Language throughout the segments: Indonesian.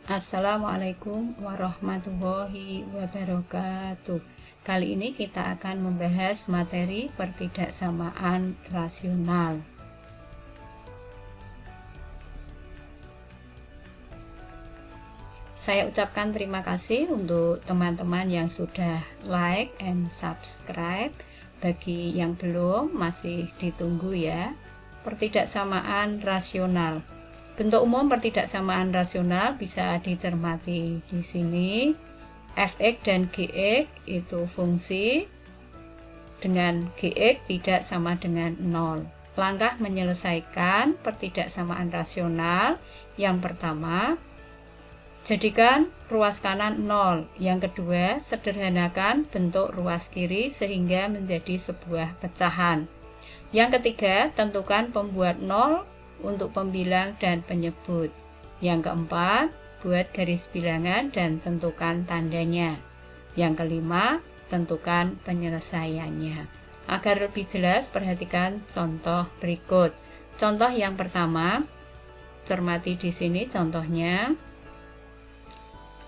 Assalamualaikum warahmatullahi wabarakatuh. Kali ini kita akan membahas materi pertidaksamaan rasional. Saya ucapkan terima kasih untuk teman-teman yang sudah like and subscribe. Bagi yang belum, masih ditunggu ya. Pertidaksamaan rasional. Bentuk umum pertidaksamaan rasional bisa dicermati di sini. Fx dan Gx itu fungsi dengan Gx tidak sama dengan 0. Langkah menyelesaikan pertidaksamaan rasional. Yang pertama, jadikan ruas kanan 0. Yang kedua, sederhanakan bentuk ruas kiri sehingga menjadi sebuah pecahan. Yang ketiga, tentukan pembuat 0 untuk pembilang dan penyebut. Yang keempat, buat garis bilangan dan tentukan tandanya. Yang kelima, tentukan penyelesaiannya. Agar lebih jelas, perhatikan contoh berikut. Contoh yang pertama, cermati di sini contohnya.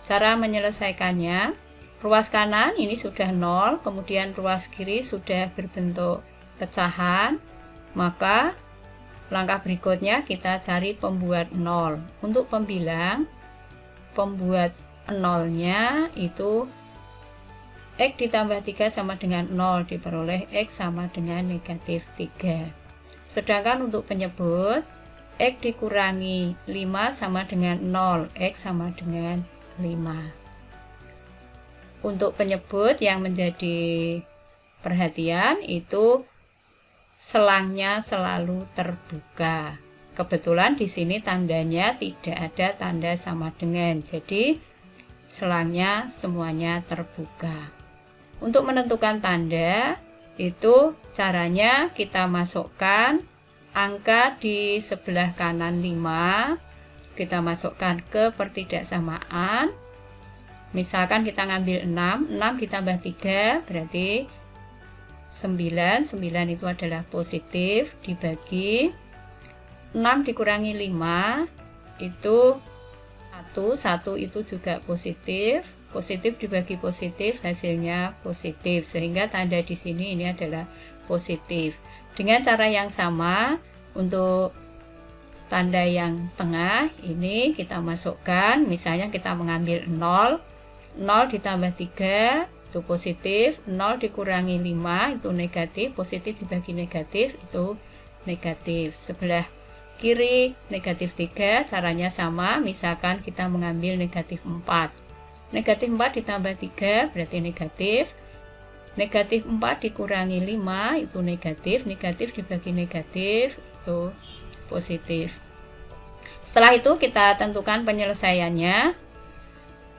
Cara menyelesaikannya, ruas kanan ini sudah 0, kemudian ruas kiri sudah berbentuk pecahan, maka langkah berikutnya kita cari pembuat 0. Untuk pembilang, pembuat 0-nya itu X ditambah 3 sama dengan 0, diperoleh X sama dengan negatif 3. Sedangkan untuk penyebut, X dikurangi 5 sama dengan 0, X sama dengan 5. Untuk penyebut yang menjadi perhatian itu selangnya selalu terbuka. Kebetulan di sini tandanya tidak ada tanda sama dengan, jadi selangnya semuanya terbuka. Untuk menentukan tanda, itu caranya kita masukkan angka di sebelah kanan 5, kita masukkan ke pertidaksamaan. Misalkan kita ngambil 6, 6 ditambah 3 berarti 9 itu adalah positif, dibagi 6 dikurangi 5 itu 1 itu juga positif, positif dibagi positif hasilnya positif, sehingga tanda di sini ini adalah positif. Dengan cara yang sama untuk tanda yang tengah ini kita masukkan, misalnya kita mengambil 0 ditambah 3 itu positif, 0 dikurangi 5 itu negatif, positif dibagi negatif itu negatif. Sebelah kiri negatif 3, caranya sama, misalkan kita mengambil negatif 4. Negatif 4 ditambah 3 berarti negatif. Negatif 4 dikurangi 5 itu negatif, negatif dibagi negatif itu positif. Setelah itu kita tentukan penyelesaiannya.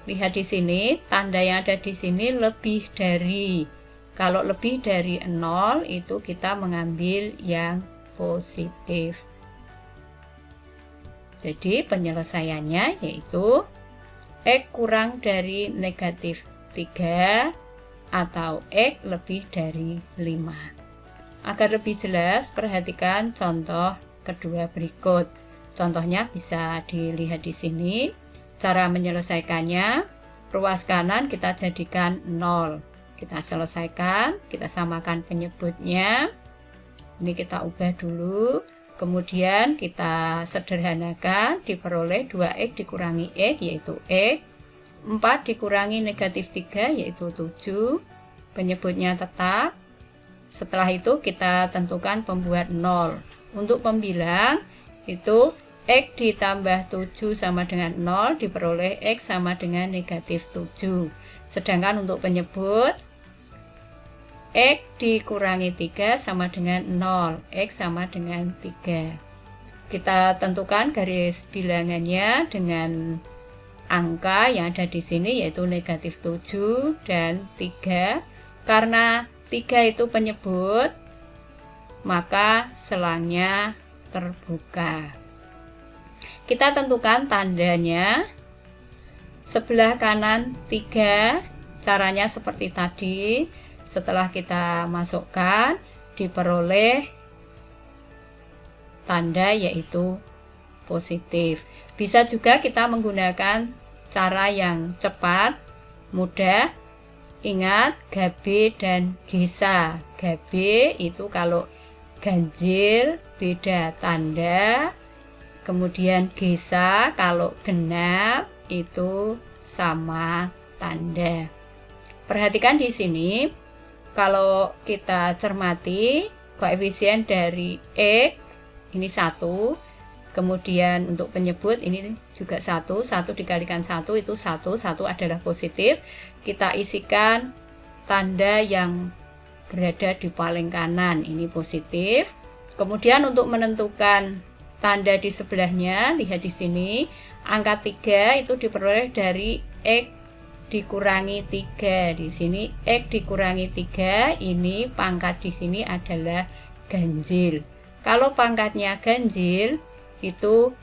Lihat di sini, tanda yang ada di sini lebih dari. Kalau lebih dari 0 itu kita mengambil yang positif. Jadi penyelesaiannya yaitu X kurang dari negatif 3 atau X lebih dari 5. Agar lebih jelas, perhatikan contoh kedua berikut. Contohnya bisa dilihat di sini. Cara menyelesaikannya, ruas kanan kita jadikan 0. Kita selesaikan, kita samakan penyebutnya. Ini kita ubah dulu. Kemudian kita sederhanakan, diperoleh 2X dikurangi X yaitu X. 4 dikurangi negatif 3 yaitu 7. Penyebutnya tetap. Setelah itu kita tentukan pembuat 0. Untuk pembilang itu X ditambah 7 sama dengan 0, diperoleh X sama dengan negatif 7. Sedangkan untuk penyebut, X dikurangi 3 sama dengan 0, X sama dengan 3. Kita tentukan garis bilangannya dengan angka yang ada di sini yaitu negatif 7 dan 3. Karena 3 itu penyebut, maka selangnya terbuka. Kita tentukan tandanya. Sebelah kanan 3, caranya seperti tadi. Setelah kita masukkan, diperoleh tanda yaitu positif. Bisa juga kita menggunakan cara yang cepat, mudah. Ingat Gabe dan Gesa. Gabe itu kalau ganjil beda tanda. Kemudian Gesa kalau genap itu sama tanda. Perhatikan di sini, kalau kita cermati koefisien dari X ini 1, kemudian untuk penyebut ini juga 1 dikalikan 1 itu 1 adalah positif. Kita isikan tanda yang berada di paling kanan, ini positif. Kemudian untuk menentukan tanda di sebelahnya, lihat di sini, angka 3 itu diperoleh dari X dikurangi 3. Di sini X dikurangi 3, ini pangkat di sini adalah ganjil. Kalau pangkatnya ganjil itu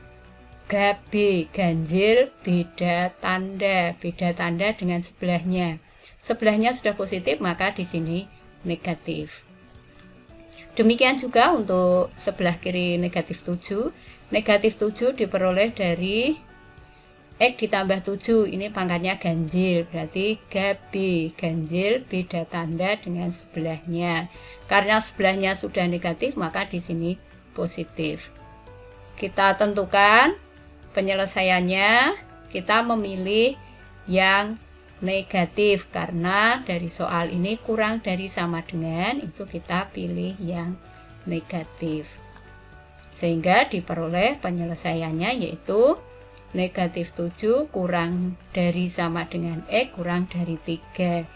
Gabe, ganjil beda tanda dengan sebelahnya. Sebelahnya sudah positif, maka di sini negatif. Demikian juga untuk sebelah kiri negatif 7. Negatif 7 diperoleh dari X ditambah 7, ini pangkatnya ganjil, berarti Gabe, ganjil beda tanda dengan sebelahnya. Karena sebelahnya sudah negatif, maka di sini positif. Kita tentukan penyelesaiannya, kita memilih yang negatif karena dari soal ini kurang dari sama dengan, itu kita pilih yang negatif. Sehingga diperoleh penyelesaiannya yaitu negatif 7 kurang dari sama dengan X kurang dari 3.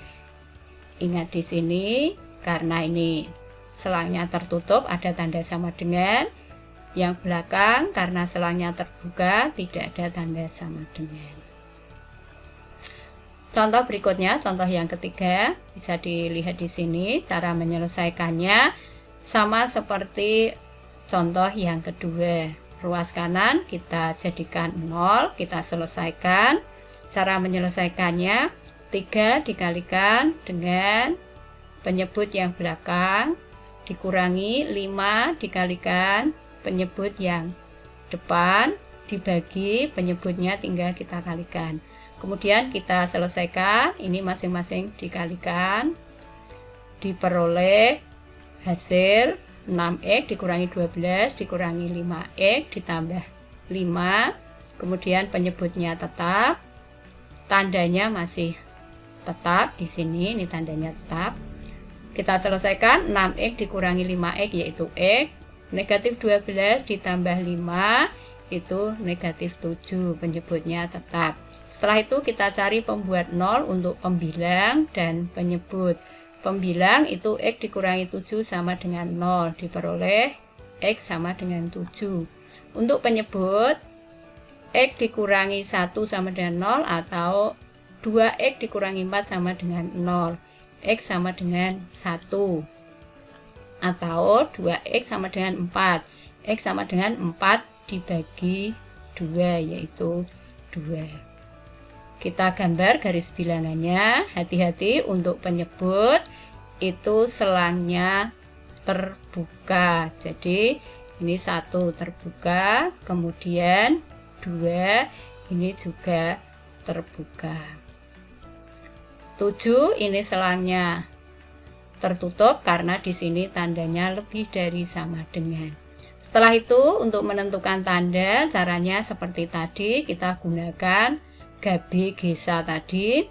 Ingat di sini, karena ini selangnya tertutup ada tanda sama dengan. Yang belakang karena selangnya terbuka tidak ada tanda sama dengan. Contoh berikutnya, contoh yang ketiga, bisa dilihat di sini cara menyelesaikannya sama seperti contoh yang kedua. Ruas kanan kita jadikan 0, kita selesaikan. Cara menyelesaikannya 3 dikalikan dengan penyebut yang belakang dikurangi 5 dikalikan penyebut yang depan dibagi penyebutnya tinggal kita kalikan. Kemudian kita selesaikan, ini masing-masing dikalikan, diperoleh hasil 6X dikurangi 12 dikurangi 5X ditambah 5. Kemudian penyebutnya tetap, tandanya masih tetap di sini, ini tandanya tetap. Kita selesaikan, 6X dikurangi 5X yaitu X, negatif 12 ditambah 5 itu negatif 7, penyebutnya tetap. Setelah itu kita cari pembuat 0 untuk pembilang dan penyebut. Pembilang itu X dikurangi 7 sama dengan 0, diperoleh X sama dengan 7. Untuk penyebut, X dikurangi 1 sama dengan 0 atau 2X dikurangi 4 sama dengan 0. X sama dengan 1. Atau 2X sama dengan 4. X sama dengan 4 dibagi 2 yaitu 2. Kita gambar garis bilangannya, hati-hati untuk penyebut itu selangnya terbuka. Jadi ini 1 terbuka, kemudian 2 ini juga terbuka. 7 ini selangnya tertutup karena di sini tandanya lebih dari sama dengan. Setelah itu untuk menentukan tanda caranya seperti tadi, kita gunakan Gabe Gesa tadi.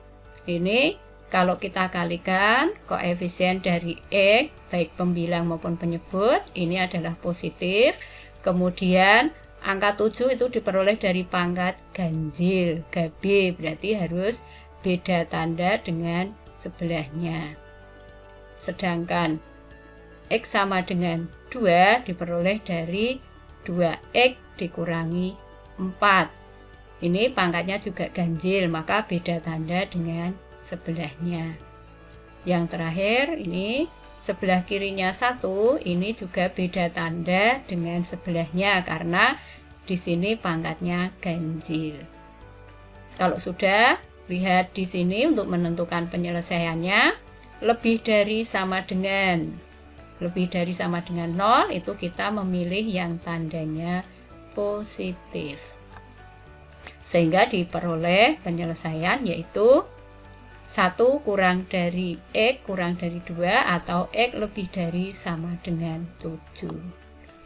Ini kalau kita kalikan koefisien dari X baik pembilang maupun penyebut ini adalah positif. Kemudian angka 7 itu diperoleh dari pangkat ganjil Gabe, berarti harus beda tanda dengan sebelahnya. Sedangkan X sama dengan 2 diperoleh dari 2X dikurangi 4. Ini pangkatnya juga ganjil, maka beda tanda dengan sebelahnya. Yang terakhir ini sebelah kirinya 1, ini juga beda tanda dengan sebelahnya karena di sini pangkatnya ganjil. Kalau sudah, lihat di sini untuk menentukan penyelesaiannya lebih dari sama dengan 0 itu kita memilih yang tandanya positif. sehingga diperoleh penyelesaian yaitu 1 kurang dari X kurang dari 2 atau X lebih dari sama dengan 7.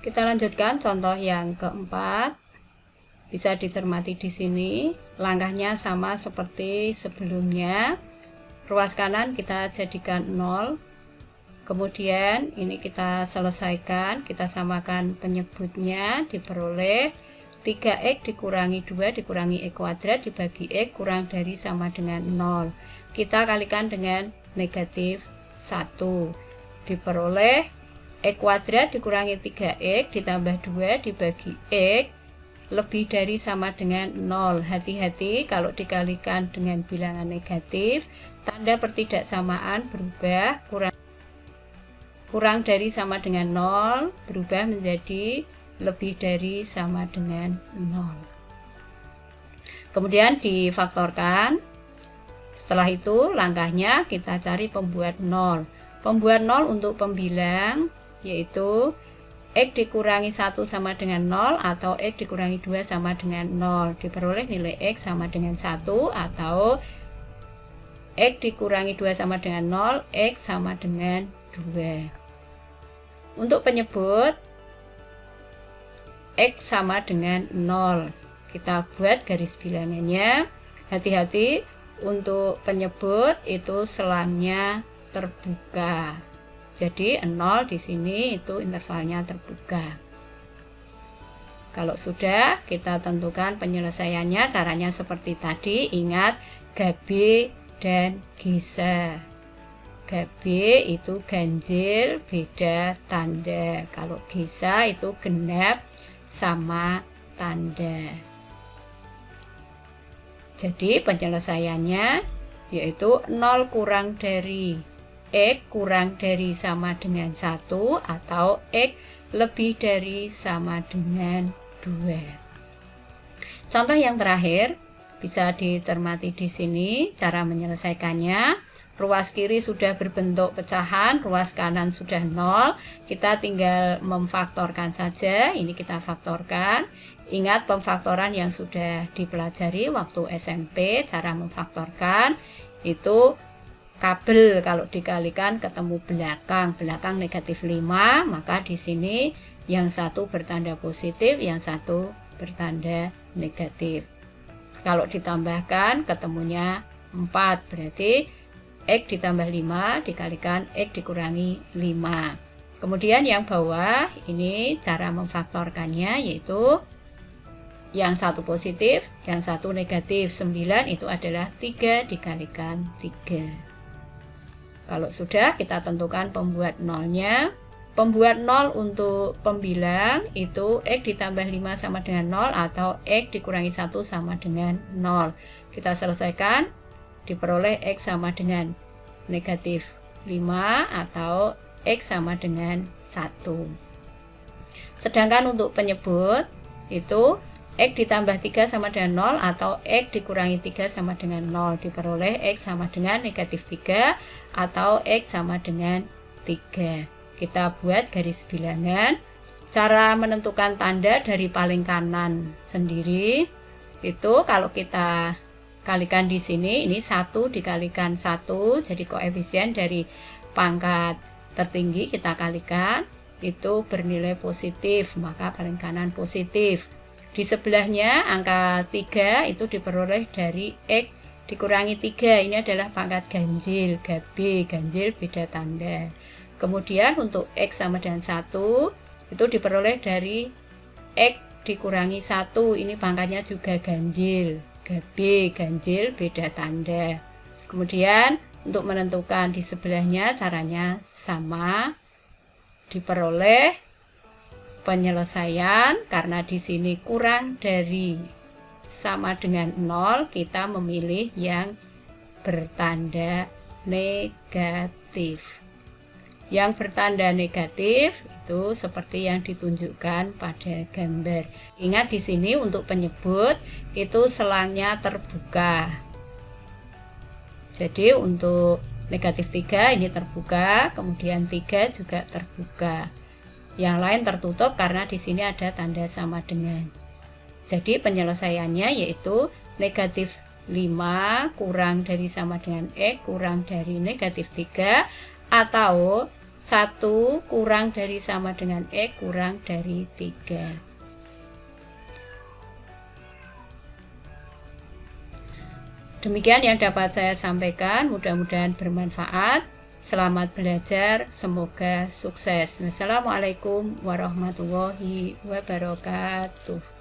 Kita lanjutkan contoh yang keempat. Bisa dicermati di sini. Langkahnya sama seperti sebelumnya. Ruas kanan kita jadikan 0. Kemudian ini kita selesaikan, kita samakan penyebutnya, diperoleh 3X dikurangi 2 dikurangi X kuadrat dibagi X kurang dari sama dengan 0. Kita kalikan dengan negatif 1. Diperoleh X kuadrat dikurangi 3X ditambah 2 dibagi X lebih dari sama dengan 0. Hati-hati kalau dikalikan dengan bilangan negatif, tanda pertidaksamaan berubah, kurang dari sama dengan 0 berubah menjadi lebih dari sama dengan 0. Kemudian difaktorkan. Setelah itu langkahnya kita cari pembuat 0. Pembuat 0 untuk pembilang yaitu X dikurangi 1 sama dengan 0 atau X dikurangi 2 sama dengan 0. Diperoleh nilai X sama dengan 1 atau X dikurangi 2 sama dengan 0, X sama dengan 2. Untuk penyebut X sama dengan 0. Kita buat garis bilangannya. Hati-hati untuk penyebut itu selangnya terbuka. Jadi 0 di sini itu intervalnya terbuka. Kalau sudah, kita tentukan penyelesaiannya. Caranya seperti tadi. Ingat GB dan Gisa. GB itu ganjil beda tanda. Kalau Gisa itu genap sama tanda. Jadi penyelesaiannya yaitu 0 kurang dari X kurang dari sama dengan 1 atau X lebih dari sama dengan 2. Contoh yang terakhir bisa dicermati di sini cara menyelesaikannya. Ruas kiri sudah berbentuk pecahan, ruas kanan sudah 0. Kita tinggal memfaktorkan saja. Ini kita faktorkan. Ingat pemfaktoran yang sudah dipelajari waktu SMP, cara memfaktorkan itu kabel kalau dikalikan ketemu belakang negatif 5, maka di sini yang satu bertanda positif, yang satu bertanda negatif. Kalau ditambahkan ketemunya 4, berarti X ditambah 5 dikalikan X dikurangi 5. Kemudian yang bawah ini cara memfaktorkannya yaitu yang satu positif, yang satu negatif. 9 itu adalah 3 dikalikan 3. Kalau sudah kita tentukan pembuat nolnya. Pembuat 0 untuk pembilang itu X ditambah 5 sama dengan 0 atau X dikurangi 1 sama dengan 0. Kita selesaikan. Diperoleh X sama dengan negatif 5 atau X sama dengan 1. Sedangkan untuk penyebut itu X ditambah 3 sama dengan 0 atau X dikurangi 3 sama dengan 0. Diperoleh X sama dengan negatif 3 atau X sama dengan 3. Kita buat garis bilangan. Cara menentukan tanda dari paling kanan sendiri itu kalau kita kalikan di sini, ini 1 dikalikan 1, jadi koefisien dari pangkat tertinggi kita kalikan, itu bernilai positif, maka paling kanan positif. Di sebelahnya angka 3 itu diperoleh dari X dikurangi 3, ini adalah pangkat ganjil, GB, ganjil beda tanda. Kemudian untuk X sama dengan 1, itu diperoleh dari X dikurangi 1, ini pangkatnya juga ganjil. GB ganjil beda tanda. Kemudian untuk menentukan di sebelahnya caranya sama. Diperoleh penyelesaian karena di sini kurang dari sama dengan 0, kita memilih yang bertanda negatif. Yang bertanda negatif itu seperti yang ditunjukkan pada gambar. Ingat di sini untuk penyebut itu selangnya terbuka. Jadi untuk negatif 3 ini terbuka, kemudian 3 juga terbuka. Yang lain tertutup karena di sini ada tanda sama dengan. Jadi penyelesaiannya yaitu negatif 5 kurang dari sama dengan X kurang dari negatif 3 atau 1 kurang dari sama dengan X kurang dari 3. Demikian yang dapat saya sampaikan, mudah-mudahan bermanfaat. Selamat belajar, semoga sukses. Wassalamualaikum warahmatullahi wabarakatuh.